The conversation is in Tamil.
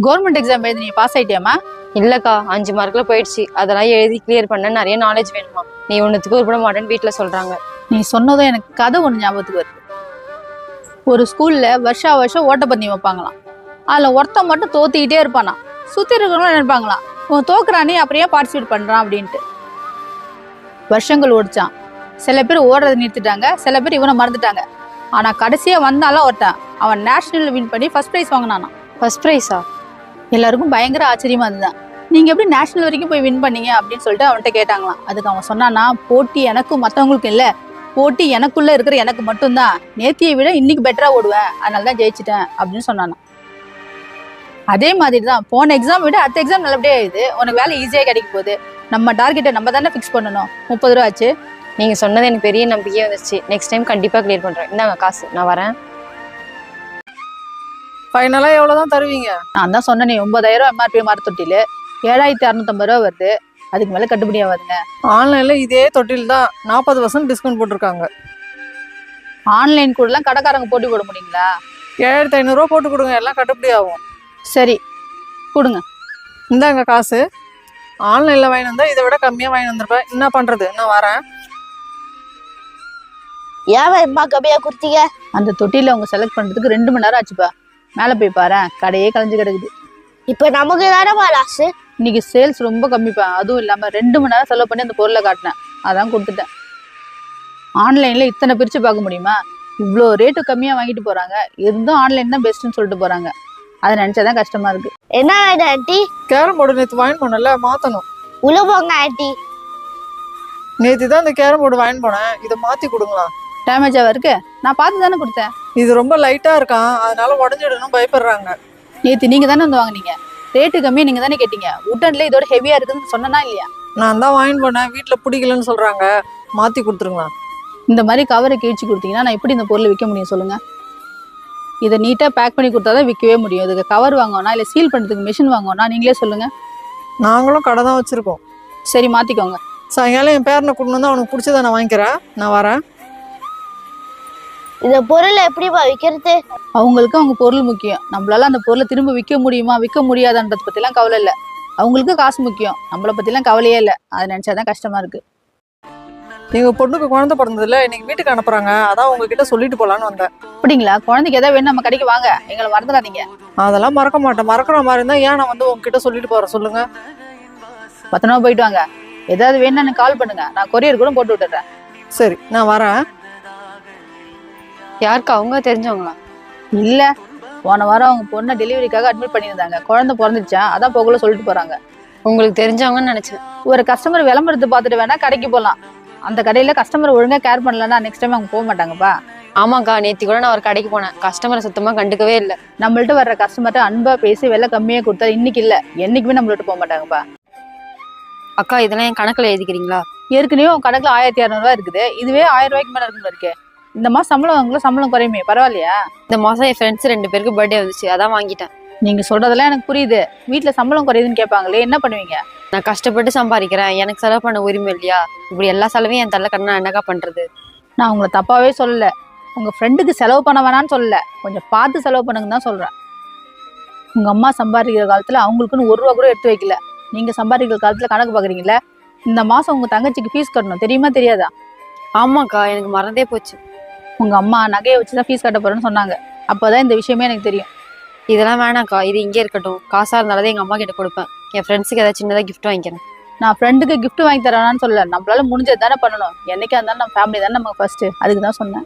கவர்மெண்ட் எக்ஸாம் எழுதி நீ பாஸ் ஆயிட்டியாமா? இல்லக்கா 5 மார்க்ல போயிடுச்சு. அதெல்லாம் எழுதி கிளியர் பண்ண நிறைய நாலேஜ் வேணுமா. நீ ஒன்னுத்துக்கு உருப்பட மாட்டேன்னு வீட்டுல சொல்றாங்க. நீ சொன்னதும் எனக்கு கதை ஒண்ணு ஞாபகத்துக்கு வருது. ஒரு ஸ்கூல்ல வருஷம் ஓட்டப்பந்தயம் வைப்பாங்களாம். அதுல ஒருத்தன் மட்டும் தோத்திக்கிட்டே இருப்பானா. சுத்தி இருக்கிறவங்களும் நினைப்பாங்களாம், இவன் தோக்குறானே அப்படியே பார்ட்டிசிபேட் பண்றான் அப்படின்ட்டு. வருஷங்கள் ஓடிச்சான். சில பேர் ஓடுறதை நிறுத்திட்டாங்க, சில பேர் இவனை மறந்துட்டாங்க. ஆனா கடைசியா வந்தாலும் ஒருத்தன் அவன் நேஷனல் வின் பண்ணி ஃபர்ஸ்ட் பிரைஸ் வாங்கினானா. ஃபர்ஸ்ட் பிரைஸா? எல்லாருக்கும் பயங்கர ஆச்சரியமா இருந்துதான். நீங்க எப்படி நேஷனல் வரைக்கும் போய் வின் பண்ணீங்க அப்படின்னு சொல்லிட்டு அவன்கிட்ட கேட்டாங்களாம். அதுக்கு அவன் சொன்னானா, போட்டி எனக்கும் மற்றவங்களுக்கும் இல்லை, போட்டி எனக்குள்ள இருக்கிற எனக்கு மட்டும்தான். நேத்தியை விட இன்னைக்கு பெட்டரா ஓடுவேன், அதனாலதான் ஜெயிச்சிட்டேன் அப்படின்னு சொன்னானா. அதே மாதிரி தான் போன எக்ஸாம் விட அடுத்த எக்ஸாம் நல்லபடியா ஆயிடுது. உனக்கு வேலை ஈஸியா கிடைக்க போகுது. நம்ம டார்கெட்டை நம்ம தானே ஃபிக்ஸ் பண்ணணும். 30 ரூபா ஆச்சு. நீங்க சொன்னது எனக்கு பெரிய நம்பிக்கையே வந்துச்சு. நெக்ஸ்ட் டைம் கண்டிப்பா கிளியர் பண்றேன். இந்தாங்க காசு, நான் வரேன். ஃபைனலா எவ்வளவுதான் தருவீங்க? நான் தான் சொன்னேன், 9000 எம்ஆர்பி மரத்தொட்டில 7650 ரூபா வருது. அதுக்கு மேல கட்டுப்படி ஆகாதுங்க. ஆன்லைன்ல இதே தொட்டில் தான் 40% டிஸ்கவுண்ட் போட்டிருக்காங்க. ஆன்லைன் கூட எல்லாம் கடைக்காரங்க போட்டி போட முடியுங்களா? 7500 ரூபா போட்டு கொடுங்க, எல்லாம் கட்டுப்படி ஆகும். சரி கொடுங்க. இந்தாங்க காசு. ஆன்லைன்ல வாங்கி வந்தா இதை விட கம்மியா வாங்கி வந்திருப்பேன். என்ன பண்றது, நான் வரேன். ஏன் கம்மியா கொடுத்தீங்க? அந்த தொட்டில அவங்க செலக்ட் பண்றதுக்கு 2 மணி நேரம் ஆச்சுப்பா. மேல போய் பாரு, கடையே கலைஞ்சு கிடக்குது. இப்ப நமக்கு தானே லாஸ். இன்னைக்கு சேல்ஸ் ரொம்ப கம்மிப்பா. அதுவும் இல்லாம 2 மணி நேரம் செலவு பண்ணி அந்த பொருளை காட்டினேன், அதான் கொடுத்துட்டேன். ஆன்லைன்ல இத்தனை பிரிச்சு பார்க்க முடியுமா? இவ்வளோ ரேட்டு கம்மியா வாங்கிட்டு போறாங்க, இருந்தும் ஆன்லைன் தான் பெஸ்ட்னு சொல்லிட்டு போறாங்க. அதை நினைச்சாதான் கஷ்டமா இருக்கு. என்ன ஆண்டி? கேரம் போர்டு நேற்று வாங்கி போனல, மாத்தணும். உள்ள போங்க ஆண்டி. நேற்று தான் இந்த கேரம் போர்டு வாங்கி போனேன், இதை மாத்தி கொடுங்களா? டேமேஜாவா இருக்கு? நான் பார்த்து தானே கொடுத்தேன். இது ரொம்ப லைட்டா இருக்கான், அதனால உடஞ்சிடணும் பயப்படுறாங்க. நேற்று நீங்க தானே வந்து வாங்கினீங்க, ரேட்டு கம்மியா நீங்க தானே கேட்டீங்க. உட்டன்ல இதோட ஹெவியா இருக்குன்னு சொன்னா இல்லையா? நான் தான் வாங்கி போனேன், வீட்டுல பிடிக்கலன்னு சொல்றாங்க. மாத்தி கொடுத்துருங்களா? இந்த மாதிரி கவரை கிழிச்சு கொடுத்தீங்கன்னா நான் எப்படி இந்த பொருளை விற்க முடியும் சொல்லுங்க? இதை நீட்டா பேக் பண்ணி கொடுத்தாதான் விற்கவே முடியும். இதுக்கு கவர் வாங்கணும்னா இல்லை சீல் பண்றதுக்கு மிஷின் வாங்கணும்னா நீங்களே சொல்லுங்க. நாங்களும் கடை தான் வச்சிருக்கோம். சரி மாத்திக்கோங்க. சாயங்காலம் என் பேரனை கூட்டு வந்து அவனுக்கு பிடிச்சதை நான் வாங்கிக்கிறேன். நான் வரேன். இந்த பொருளை எப்படிப்பா விற்கிறது? அவங்களுக்கு அவங்க பொருள் முக்கியம். நம்மளால அந்த பொருளை திரும்ப விற்க முடியுமா விற்க முடியாதுன்றத பத்திலாம் கவலை இல்லை. அவங்களுக்கு காசு முக்கியம், நம்மளை பத்திலாம் கவலையே இல்லை. அதை நினைச்சாதான் கஷ்டமா இருக்கு. எங்க பொண்ணுக்கு குழந்தை பிறந்ததுல இன்னைக்கு வீட்டுக்கு அனுப்புறாங்க, அதான் உங்ககிட்ட சொல்லிட்டு போலான்னு வந்தேன். அப்படிங்களா? குழந்தைக்கு ஏதாவது வேணும் நம்ம கடைக்கு வாங்க, எங்களை மறந்துடாதீங்க. அதெல்லாம் மறக்க மாட்டேன். மறக்கிற மாதிரி இருந்தா ஏன் நான் வந்து உங்ககிட்ட சொல்லிட்டு போறேன் சொல்லுங்க. பத்திரமா போயிட்டு வாங்க. ஏதாவது வேணும்னு கால் பண்ணுங்க, நான் கொரியர் கூட போட்டு விட்டுறேன். சரி நான் வரேன். யாருக்கு அவங்க தெரிஞ்சவங்களா? இல்ல, போன வாரம் அவங்க பொண்ணை டெலிவரிக்காக அட்மிட் பண்ணியிருந்தாங்க. குழந்தை பிறந்துச்சா, அதான் போகல சொல்லிட்டு போறாங்க. உங்களுக்கு தெரிஞ்சவங்கன்னு நினைச்சேன். ஒரு கஸ்டமர் விளம்பரத்தை பார்த்துட்டு வேணா கடைக்கு போகலாம். அந்த கடையில கஸ்டமர் ஒழுங்கா கேர் பண்ணலன்னா நெக்ஸ்ட் டைம் அவங்க போக மாட்டாங்கப்பா. ஆமாக்கா, நேத்தி கூட நான் ஒரு கடைக்கு போனேன், கஸ்டமரை சுத்தமா கண்டுக்கவே இல்லை. நம்மள்ட்ட வர்ற கஸ்டமர்ட்ட அன்பா பேசி விலை கம்மியா கொடுத்தா இன்னைக்கு இல்ல என்னைக்குமே நம்மள்ட்ட போக மாட்டாங்கப்பா. அக்கா, இதெல்லாம் என் கணக்குல எழுதிக்கிறீங்களா? ஏற்கனவே உங்க கணக்குல 1200 ரூபாய் இருக்குது. இதுவே 1000 ரூபாய்க்கு மேல இருக்குன்னு இருக்கு. இந்த மாசம் சம்பளம் குறையுமே, பரவாயில்லையா? இந்த மாசம் என் ஃப்ரெண்ட்ஸ் 2 பேருக்கு பர்த்டே வந்துச்சு, அதான் வாங்கிட்டேன். நீங்க சொல்றதெல்லாம் எனக்கு புரியுது. வீட்டுல சம்பளம் குறையுதுன்னு கேட்பாங்களே, என்ன பண்ணுவீங்க? நான் கஷ்டப்பட்டு சம்பாதிக்கிறேன், எனக்கு செலவு பண்ண உரிமை இல்லையா? இப்படி எல்லா செலவையும் என் தள்ள கண்ணா என்னக்கா பண்றது? நான் உங்களை தப்பாவே சொல்லல. உங்க ஃப்ரெண்டுக்கு செலவு பண்ண வேணான்னு சொல்லல, கொஞ்சம் பார்த்து செலவு பண்ணுங்கன்னு தான் சொல்றேன். உங்க அம்மா சம்பாதிக்கிற காலத்துல அவங்களுக்குன்னு 1 ரூபா கூட எடுத்து வைக்கல. நீங்க சம்பாதிக்கிற காலத்துல கணக்கு பாக்குறீங்களா? இந்த மாசம் உங்க தங்கச்சிக்கு ஃபீஸ் கட்டணும், தெரியுமா தெரியாதா? ஆமாக்கா, எனக்கு மறந்தே போச்சு. உங்க அம்மா நகையை வச்சுதான் ஃபீஸ் கட்ட போறேன்னு சொன்னாங்க. அப்பதான் இந்த விஷயமே எனக்கு தெரியும். இதெல்லாம் வேணாக்கா, இது இங்கே இருக்கட்டும். காசா இருந்தாலும் எங்க அம்மா கிட்ட கொடுப்பேன். என் ஃப்ரெண்ட்ஸுக்கு ஏதாவது சின்னதா கிஃப்ட் வாங்கிக்கிறேன். நான் ஃப்ரெண்டுக்கு கிஃப்ட் வாங்கி தரேன்னு சொல்லல, நம்மளால முடிஞ்சது தானே பண்ணணும். என்னைக்கா இருந்தாலும் நம்ம ஃபேமிலி தானே நமக்கு ஃபர்ஸ்ட், அதுக்கு தான் சொன்னேன்.